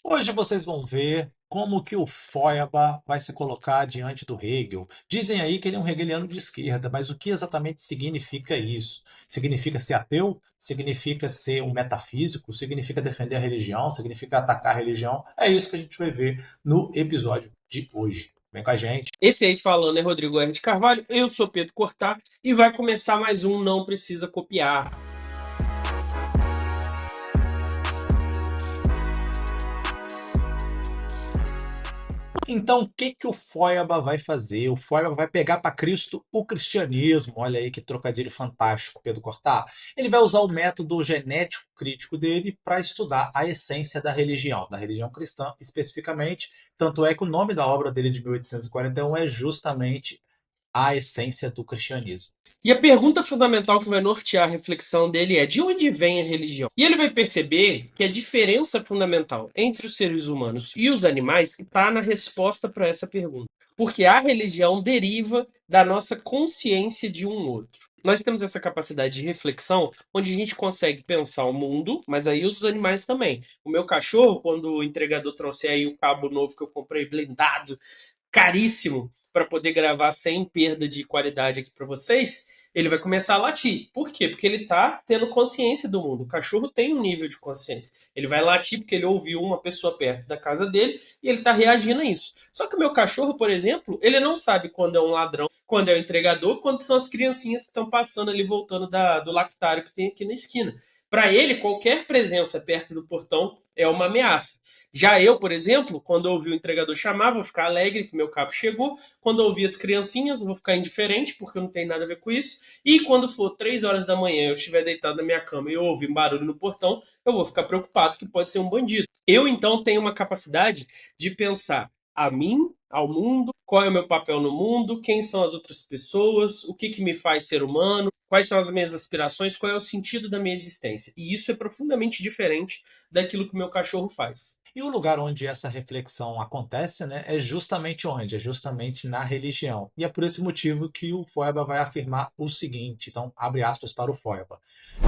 Hoje vocês vão ver como que o Feuerbach vai se colocar diante do Hegel. Dizem aí que ele é um hegeliano de esquerda, mas o que exatamente significa isso? Significa ser ateu? Significa ser um metafísico? Significa defender a religião? Significa atacar a religião? É isso que a gente vai ver no episódio de hoje. Vem com a gente. Esse aí falando é Rodrigo R. de Carvalho, eu sou Pedro Cortá e vai começar mais um Não Precisa Copiar. Então, o que que o Feuerbach vai fazer? O Feuerbach vai pegar para Cristo o cristianismo. Olha aí que trocadilho fantástico, Pedro Cortá. Ele vai usar o método genético crítico dele para estudar a essência da religião cristã especificamente. Tanto é que o nome da obra dele de 1841 é justamente A Essência do Cristianismo. E a pergunta fundamental que vai nortear a reflexão dele é: de onde vem a religião? E ele vai perceber que a diferença fundamental entre os seres humanos e os animais está na resposta para essa pergunta. Porque a religião deriva da nossa consciência de um outro. Nós temos essa capacidade de reflexão onde a gente consegue pensar o mundo, mas aí os animais também. O meu cachorro, quando o entregador trouxer aí o cabo novo que eu comprei blindado, caríssimo, para poder gravar sem perda de qualidade aqui para vocês, ele vai começar a latir. Por quê? Porque ele está tendo consciência do mundo. O cachorro tem um nível de consciência. Ele vai latir porque ele ouviu uma pessoa perto da casa dele e ele está reagindo a isso. Só que o meu cachorro, por exemplo, ele não sabe quando é um ladrão, quando é o entregador, quando são as criancinhas que estão passando ali, voltando do lactário que tem aqui na esquina. Para ele, qualquer presença perto do portão é uma ameaça. Já eu, por exemplo, quando eu ouvi o entregador chamar, vou ficar alegre que meu cabo chegou. Quando eu ouvir as criancinhas, eu vou ficar indiferente, porque não tem nada a ver com isso. E quando for 3 horas da manhã, eu estiver deitado na minha cama e eu ouvir um barulho no portão, eu vou ficar preocupado que pode ser um bandido. Eu, então, tenho uma capacidade de pensar a mim, ao mundo, qual é o meu papel no mundo, quem são as outras pessoas, o que, que me faz ser humano, quais são as minhas aspirações, qual é o sentido da minha existência. E isso é profundamente diferente daquilo que o meu cachorro faz. E o lugar onde essa reflexão acontece, né, é justamente onde? É justamente na religião. E é por esse motivo que o Feuerbach vai afirmar o seguinte, então, abre aspas para o Feuerbach.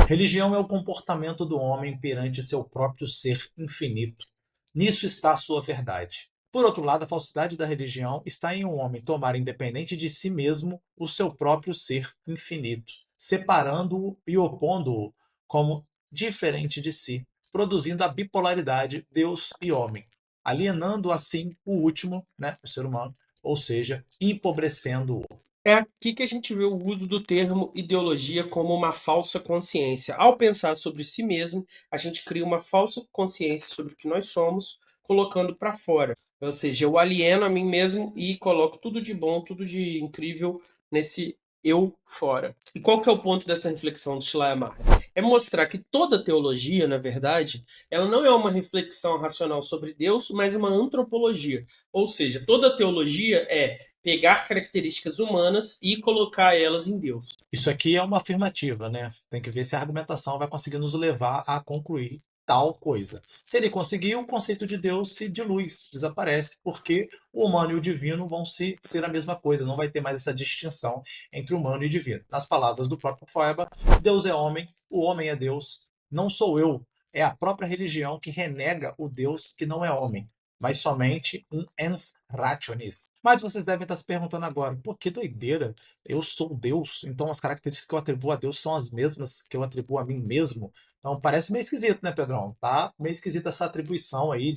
Religião é o comportamento do homem perante seu próprio ser infinito. Nisso está a sua verdade. Por outro lado, a falsidade da religião está em um homem tomar independente de si mesmo o seu próprio ser infinito, separando-o e opondo-o como diferente de si, produzindo a bipolaridade Deus e homem, alienando assim o último, né, o ser humano, ou seja, empobrecendo-o. É aqui que a gente vê o uso do termo ideologia como uma falsa consciência. Ao pensar sobre si mesmo, a gente cria uma falsa consciência sobre o que nós somos, colocando para fora. Ou seja, eu alieno a mim mesmo e coloco tudo de bom, tudo de incrível nesse eu fora. E qual que é o ponto dessa reflexão do Schleiermacher? É mostrar que toda teologia, na verdade, ela não é uma reflexão racional sobre Deus, mas uma antropologia. Ou seja, toda teologia é pegar características humanas e colocar elas em Deus. Isso aqui é uma afirmativa, né? Tem que ver se a argumentação vai conseguir nos levar a concluir tal coisa. Se ele conseguir, o conceito de Deus se dilui, desaparece, porque o humano e o divino vão ser a mesma coisa, não vai ter mais essa distinção entre humano e divino. Nas palavras do próprio Feuerbach, Deus é homem, o homem é Deus, não sou eu, é a própria religião que renega o Deus que não é homem, mas somente um ens rationis. Mas vocês devem estar se perguntando agora, pô, que doideira, eu sou Deus, então as características que eu atribuo a Deus são as mesmas que eu atribuo a mim mesmo. Então parece meio esquisito, né, Pedrão? Tá meio esquisita essa atribuição aí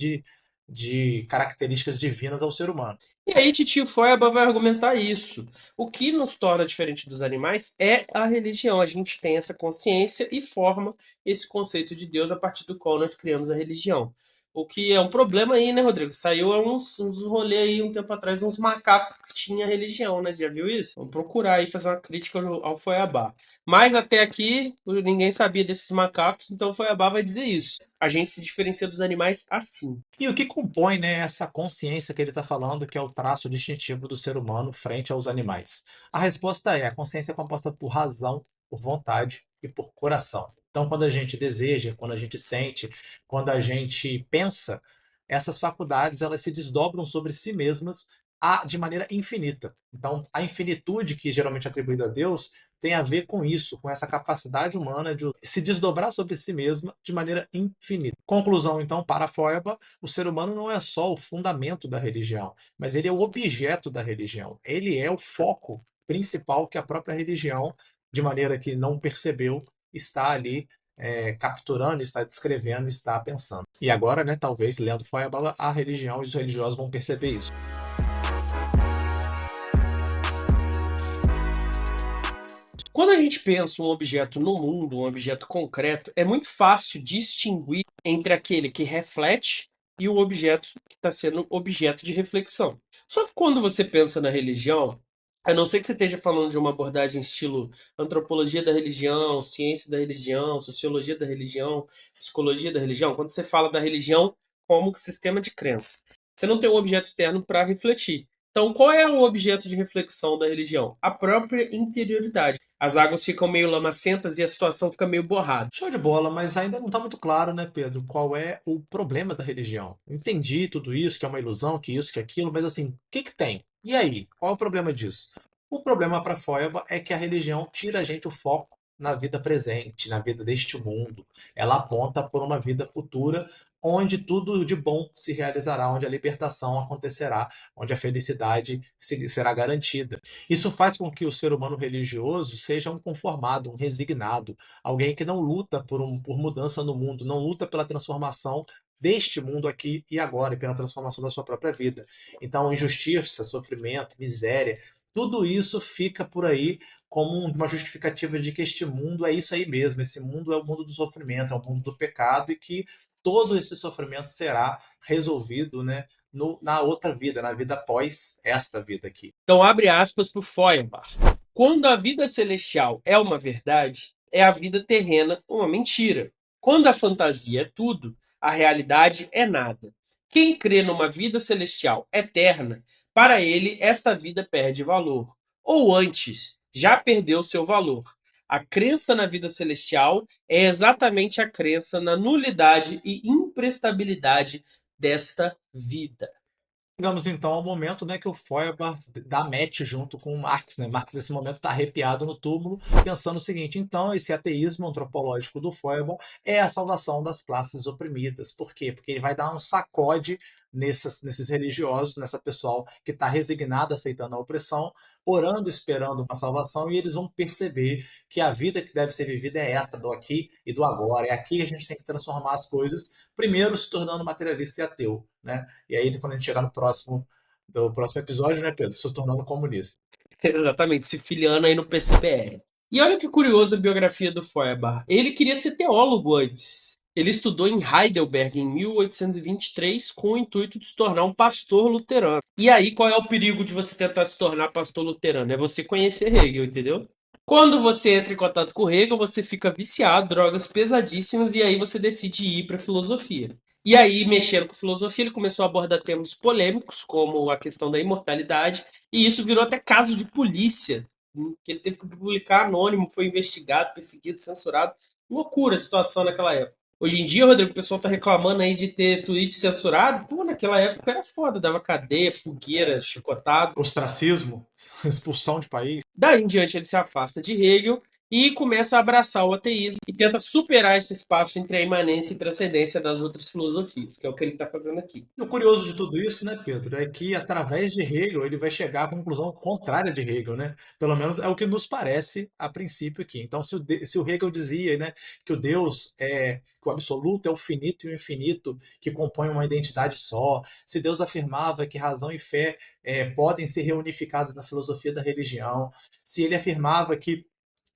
de características divinas ao ser humano. E aí Titio Feuerbach vai argumentar isso. O que nos torna diferente dos animais é a religião. A gente tem essa consciência e forma esse conceito de Deus a partir do qual nós criamos a religião. O que é um problema aí, né, Rodrigo? Saiu uns rolê aí um tempo atrás, uns macacos que tinha religião, né? Você já viu isso? Vamos procurar aí fazer uma crítica ao Feuerbach. Mas até aqui ninguém sabia desses macacos, então o Feuerbach vai dizer isso. A gente se diferencia dos animais assim. E o que compõe, né, essa consciência que ele está falando, que é o traço distintivo do ser humano frente aos animais? A resposta é: a consciência é composta por razão, por vontade e por coração. Então, quando a gente deseja, quando a gente sente, quando a gente pensa, essas faculdades elas se desdobram sobre si mesmas de maneira infinita. Então, a infinitude que geralmente é atribuída a Deus tem a ver com isso, com essa capacidade humana de se desdobrar sobre si mesma de maneira infinita. Conclusão, então, para Feuerbach, o ser humano não é só o fundamento da religião, mas ele é o objeto da religião. Ele é o foco principal que a própria religião, de maneira que não percebeu, está ali capturando, está descrevendo, está pensando. E agora, né, talvez, lendo Feuerbach, a religião e os religiosos vão perceber isso. Quando a gente pensa um objeto no mundo, um objeto concreto, é muito fácil distinguir entre aquele que reflete e o objeto que está sendo objeto de reflexão. Só que quando você pensa na religião, a não ser que você esteja falando de uma abordagem estilo antropologia da religião, ciência da religião, sociologia da religião, psicologia da religião, quando você fala da religião como sistema de crença, você não tem um objeto externo para refletir. Então, qual é o objeto de reflexão da religião? A própria interioridade. As águas ficam meio lamacentas e a situação fica meio borrada. Show de bola, mas ainda não está muito claro, né, Pedro, qual é o problema da religião. Entendi tudo isso, que é uma ilusão, que isso, que aquilo, mas assim, o que que tem? E aí? Qual é o problema disso? O problema para Feuerbach é que a religião tira a gente o foco na vida presente, na vida deste mundo. Ela aponta por uma vida futura onde tudo de bom se realizará, onde a libertação acontecerá, onde a felicidade será garantida. Isso faz com que o ser humano religioso seja um conformado, um resignado, alguém que não luta por mudança no mundo, não luta pela transformação deste mundo aqui e agora, e pela transformação da sua própria vida. Então, injustiça, sofrimento, miséria, tudo isso fica por aí como uma justificativa de que este mundo é isso aí mesmo, esse mundo é o mundo do sofrimento, é o mundo do pecado, e que todo esse sofrimento será resolvido, né, na outra vida, na vida após esta vida aqui. Então, abre aspas para o Feuerbach. Quando a vida celestial é uma verdade, é a vida terrena uma mentira. Quando a fantasia é tudo, a realidade é nada. Quem crê numa vida celestial eterna, para ele esta vida perde valor. Ou antes, já perdeu seu valor. A crença na vida celestial é exatamente a crença na nulidade e imprestabilidade desta vida. Chegamos então ao momento, né, que o Feuerbach dá match junto com o Marx, né? Marx nesse momento está arrepiado no túmulo, pensando o seguinte: então esse ateísmo antropológico do Feuerbach é a salvação das classes oprimidas. Por quê? Porque ele vai dar um sacode nesses religiosos, nessa pessoal que está resignada, aceitando a opressão, orando, esperando uma salvação, e eles vão perceber que a vida que deve ser vivida é esta, do aqui e do agora. É aqui que a gente tem que transformar as coisas, primeiro se tornando materialista e ateu, né? E aí, quando a gente chegar no próximo episódio, né, Pedro? Se tornando comunista. Exatamente, se filiando aí no PCBR. E olha que curioso a biografia do Feuerbach. Ele queria ser teólogo antes. Ele estudou em Heidelberg em 1823 com o intuito de se tornar um pastor luterano. E aí, qual é o perigo de você tentar se tornar pastor luterano? É você conhecer Hegel, entendeu? Quando você entra em contato com Hegel, você fica viciado, drogas pesadíssimas, e aí você decide ir para filosofia. E aí, mexendo com filosofia, ele começou a abordar temas polêmicos, como a questão da imortalidade, e isso virou até caso de polícia, que ele teve que publicar anônimo, foi investigado, perseguido, censurado. Loucura a situação naquela época. Hoje em dia, Rodrigo, o pessoal tá reclamando aí de ter tweet censurado. Pô, naquela época era foda, dava cadeia, fogueira, chicotado. Ostracismo, expulsão de país. Daí em diante ele se afasta de Hegel e começa a abraçar o ateísmo e tenta superar esse espaço entre a imanência e transcendência das outras filosofias, que é o que ele está fazendo aqui. E o curioso de tudo isso, né, Pedro, é que através de Hegel ele vai chegar à conclusão contrária de Hegel, né? Pelo menos é o que nos parece a princípio aqui. Então, se o Hegel dizia, né, que o Deus que o absoluto é o finito e o infinito que compõem uma identidade só, se Deus afirmava que razão e fé podem ser reunificadas na filosofia da religião, se ele afirmava que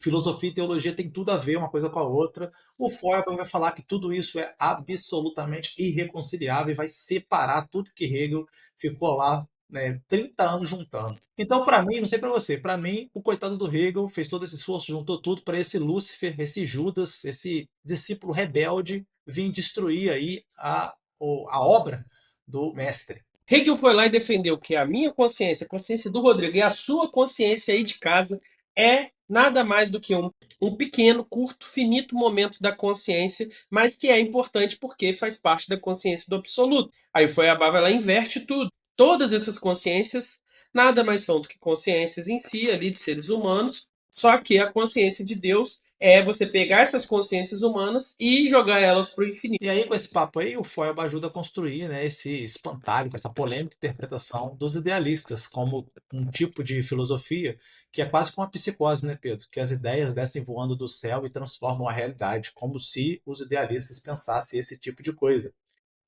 filosofia e teologia tem tudo a ver uma coisa com a outra, o Feuerbach vai falar que tudo isso é absolutamente irreconciliável e vai separar tudo que Hegel ficou lá, né, 30 anos juntando. Então, para mim, não sei para você, para mim, o coitado do Hegel fez todo esse esforço, juntou tudo para esse Lúcifer, esse Judas, esse discípulo rebelde vir destruir aí a obra do mestre. Hegel foi lá e defendeu que a consciência do Rodrigo e a sua consciência aí de casa é nada mais do que um pequeno, curto, finito momento da consciência, mas que é importante porque faz parte da consciência do absoluto. Aí foi a Bava, ela inverte tudo. todas essas consciências nada mais são do que consciências em si, ali, de seres humanos, só que a consciência de Deus é você pegar essas consciências humanas e jogar elas para o infinito. E aí, com esse papo aí, o Feuerbach ajuda a construir, né, esse espantalho, com essa polêmica interpretação dos idealistas como um tipo de filosofia que é quase como uma psicose, né, Pedro? Que as ideias descem voando do céu e transformam a realidade, como se os idealistas pensassem esse tipo de coisa.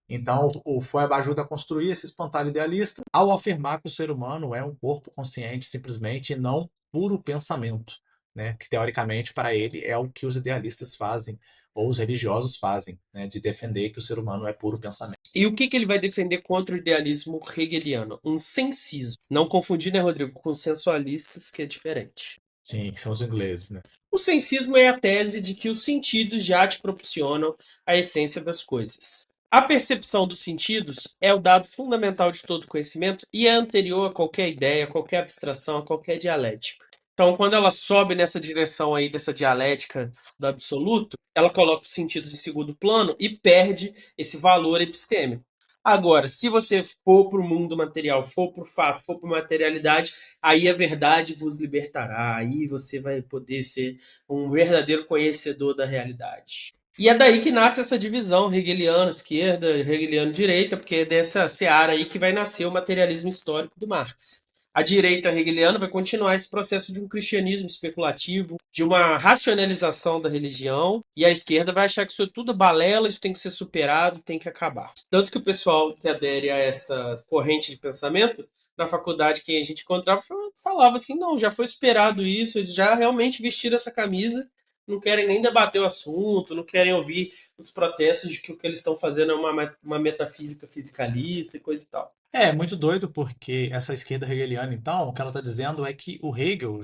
Então, o Feuerbach ajuda a construir esse espantalho idealista ao afirmar que o ser humano é um corpo consciente simplesmente e não puro pensamento, né? Que teoricamente para ele é o que os idealistas fazem ou os religiosos fazem, né? De defender que o ser humano é puro pensamento. E o que ele vai defender contra o idealismo hegeliano? Um sensismo. Não confundir, né, Rodrigo, com sensualistas, que é diferente. Sim, que são os ingleses, né? O sensismo é a tese de que os sentidos já te proporcionam a essência das coisas. A percepção dos sentidos é o dado fundamental de todo conhecimento e é anterior a qualquer ideia, a qualquer abstração, a qualquer dialética. Então, quando ela sobe nessa direção aí dessa dialética do absoluto, ela coloca os sentidos em segundo plano e perde esse valor epistêmico. Agora, se você for para o mundo material, for para o fato, for para a materialidade, aí a verdade vos libertará, aí você vai poder ser um verdadeiro conhecedor da realidade. E é daí que nasce essa divisão hegeliana esquerda, hegeliano direita, porque é dessa seara aí que vai nascer o materialismo histórico do Marx. A direita hegeliana vai continuar esse processo de um cristianismo especulativo, de uma racionalização da religião, e a esquerda vai achar que isso é tudo balela, isso tem que ser superado, tem que acabar. Tanto que o pessoal que adere a essa corrente de pensamento, na faculdade, quem a gente encontrava, falava assim: não, já foi superado isso, eles já realmente vestiram essa camisa, não querem nem debater o assunto, não querem ouvir os protestos de que o que eles estão fazendo é uma metafísica fisicalista e coisa e tal. É muito doido porque essa esquerda hegeliana, então, o que ela está dizendo é que o Hegel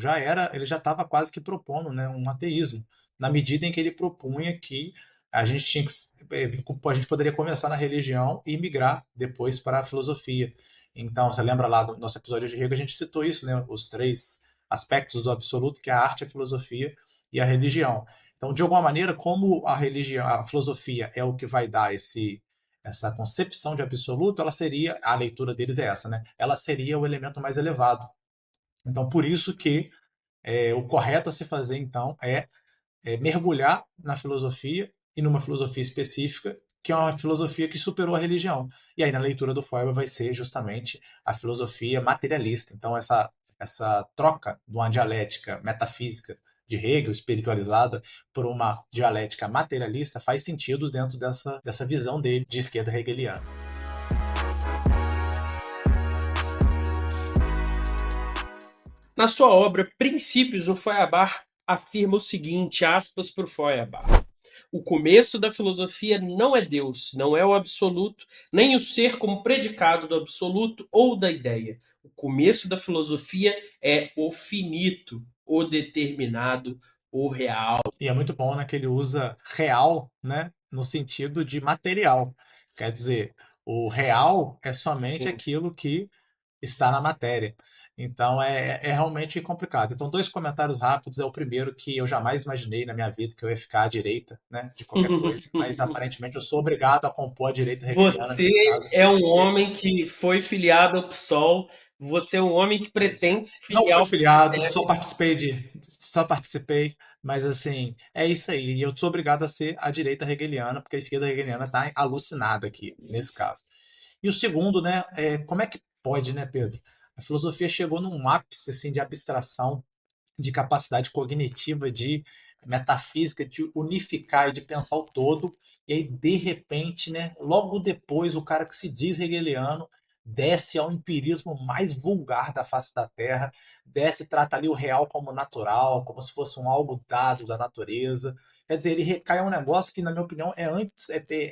ele já estava quase que propondo, né, um ateísmo, na medida em que ele propunha que a gente tinha que, a gente poderia começar na religião e migrar depois para a filosofia. Então, você lembra lá do nosso episódio de Hegel, a gente citou isso, né, os três aspectos do absoluto, que é a arte, a filosofia e a religião. Então, de alguma maneira, como a religião, a filosofia é o que vai dar essa concepção de absoluto, ela seria, a leitura deles é essa, né? Ela seria o elemento mais elevado. Então, por isso que o correto a se fazer, então, é mergulhar na filosofia e numa filosofia específica, que é uma filosofia que superou a religião. E aí, na leitura do Feuerbach, vai ser justamente a filosofia materialista. Então, essa troca de uma dialética metafísica de Hegel, espiritualizada, por uma dialética materialista, faz sentido dentro dessa visão dele de esquerda hegeliana. Na sua obra Princípios, o Feuerbach afirma o seguinte, aspas para o Feuerbach: o começo da filosofia não é Deus, não é o absoluto, nem o ser como predicado do absoluto ou da ideia. O começo da filosofia é o finito, o determinado, o real. E é muito bom, né, que ele usa real, né, no sentido de material. Quer dizer, o real é somente Sim. aquilo que está na matéria. Então é realmente complicado. Então, dois comentários rápidos. É o primeiro, que eu jamais imaginei na minha vida que eu ia ficar à direita, né, de qualquer coisa, mas aparentemente eu sou obrigado a compor a direita hegeliana Você nesse caso é aqui, um porque homem que foi filiado ao PSOL, você é um homem que pretende se não filiar fui ao filiado, PSDB. só participei, mas assim, é isso aí. E eu sou obrigado a ser a direita hegeliana, porque a esquerda hegeliana está alucinada aqui, nesse caso. E o segundo, né, como é que pode, né, Pedro? A filosofia chegou num ápice assim, de abstração, de capacidade cognitiva, de metafísica, de unificar e de pensar o todo, e aí, de repente, né, logo depois, o cara que se diz hegeliano desce ao empirismo mais vulgar da face da Terra, desce e trata ali o real como natural, como se fosse um algo dado da natureza. Quer dizer, ele recai a um negócio que, na minha opinião, é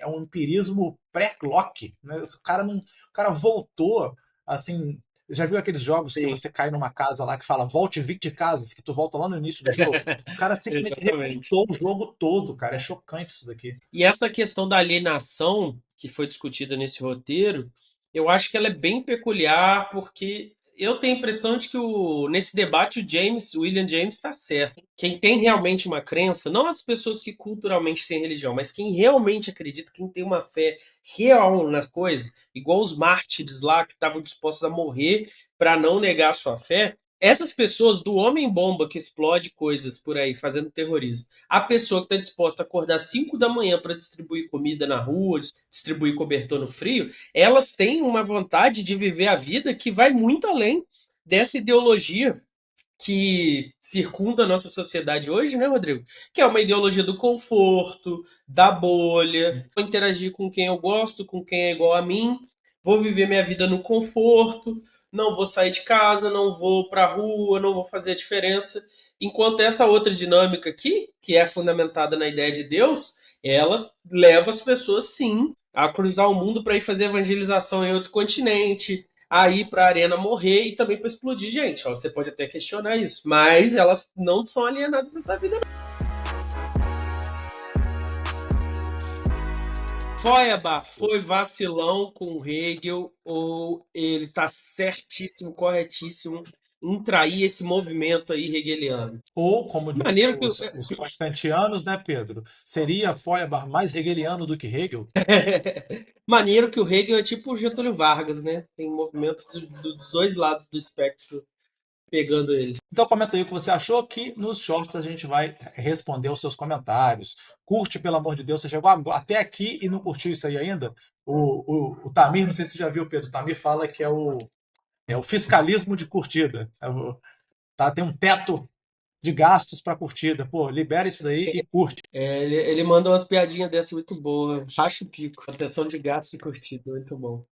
um empirismo pré-Locke. Né? O cara voltou assim. Já viu aqueles jogos que Sim, você cai numa casa lá que fala volte 20 casas, que tu volta lá no início do jogo? O cara simplesmente exatamente. rebutou o jogo todo, cara. É chocante isso daqui. E essa questão da alienação que foi discutida nesse roteiro, eu acho que ela é bem peculiar porque Eu tenho a impressão de que nesse debate o William James está certo. Quem tem realmente uma crença, não as pessoas que culturalmente têm religião, mas quem realmente acredita, quem tem uma fé real na coisa, igual os mártires lá que estavam dispostos a morrer para não negar a sua fé, essas pessoas, do homem-bomba que explode coisas por aí, fazendo terrorismo, a pessoa que está disposta a acordar 5 da manhã para distribuir comida na rua, distribuir cobertor no frio, elas têm uma vontade de viver a vida que vai muito além dessa ideologia que circunda a nossa sociedade hoje, né, Rodrigo? Que é uma ideologia do conforto, da bolha, vou interagir com quem eu gosto, com quem é igual a mim, vou viver minha vida no conforto, não vou sair de casa, não vou pra rua, não vou fazer a diferença. Enquanto essa outra dinâmica aqui, que é fundamentada na ideia de Deus, ela leva as pessoas, sim, a cruzar o mundo para ir fazer evangelização em outro continente, a ir para a arena morrer e também para explodir gente. Ó, você pode até questionar isso, mas elas não são alienadas dessa vida. Feuerbach foi vacilão com Hegel ou ele tá certíssimo, corretíssimo em trair esse movimento aí hegeliano? Ou, como dizem Maneiro que os pós-kantianos, né, Pedro? Seria Feuerbach mais hegeliano do que Hegel? maneiro que o Hegel é tipo o Getúlio Vargas, né? Tem movimentos dos dois lados do espectro pegando ele. Então comenta aí o que você achou, que nos shorts a gente vai responder os seus comentários. Curte, pelo amor de Deus, você chegou até aqui e não curtiu isso aí ainda? O Tamir, não sei se você já viu, Pedro, o Tamir fala que é o fiscalismo de curtida. Tá, tem um teto de gastos para curtida. Pô, libera isso daí e curte. Ele manda umas piadinhas dessa muito boa. Racha o pico. Atenção de gasto e curtida, muito bom.